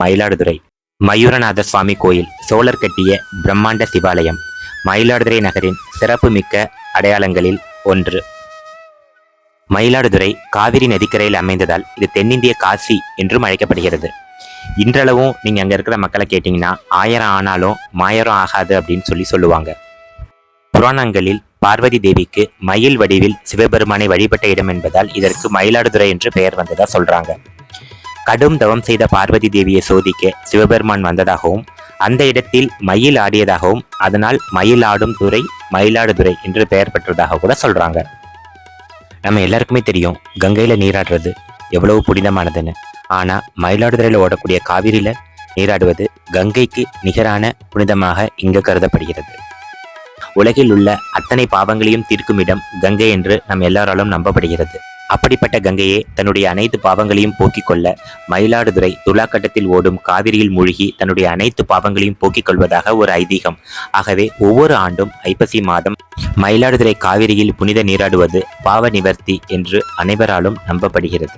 மயிலாடுதுறை மயூரநாத சுவாமி கோயில் சோழர் கட்டிய பிரம்மாண்ட சிவாலயம் மயிலாடுதுறை நகரின் சிறப்புமிக்க அடையாளங்களில் ஒன்று. மயிலாடுதுறை காவிரி நதிக்கரையில் அமைந்ததால் இது தென்னிந்திய காசி என்றும் அழைக்கப்படுகிறது. இன்றளவும் நீங்க அங்க இருக்கிற மக்களை கேட்டீங்கன்னா 1000 ஆனாலும் மாயரம் ஆகாது அப்படின்னு சொல்லுவாங்க. புராணங்களில் பார்வதி தேவிக்கு மயில் வடிவில் சிவபெருமானை வழிபட்ட இடம் என்பதால் இதற்கு மயிலாடுதுறை என்று பெயர் வந்ததா சொல்றாங்க. கடும் தவம் செய்த பார்வதி தேவியை சோதிக்க சிவபெருமான் வந்ததாகவும் அந்த இடத்தில் மயில் ஆடியதாகவும் அதனால் மயில் ஆடும் துறை மயிலாடுதுறை என்று பெயர் பெற்றதாக கூட சொல்றாங்க. நம்ம எல்லாருக்குமே தெரியும் கங்கையில நீராடுறது எவ்வளவு புனிதமானதுன்னு. ஆனா மயிலாடுதுறையில ஓடக்கூடிய காவிரியில நீராடுவது கங்கைக்கு நிகரான புனிதமாக இங்கு கருதப்படுகிறது. உலகில் உள்ள அத்தனை பாவங்களையும் தீர்க்கும் இடம் கங்கை என்று நம் எல்லாராலும் நம்பப்படுகிறது. அப்படிப்பட்ட கங்கையே தன்னுடைய அனைத்து பாவங்களையும் போக்கிக் கொள்ள மயிலாடுதுறை துலாக்கட்டத்தில் ஓடும் காவிரியில் மூழ்கி தன்னுடைய அனைத்து பாவங்களையும் போக்கிக் கொள்வதாக ஒரு ஐதீகம். ஆகவே ஒவ்வொரு ஆண்டும் ஐப்பசி மாதம் மயிலாடுதுறை காவிரியில் புனித நீராடுவது பாவ நிவர்த்தி என்று அனைவராலும் நம்பப்படுகிறது.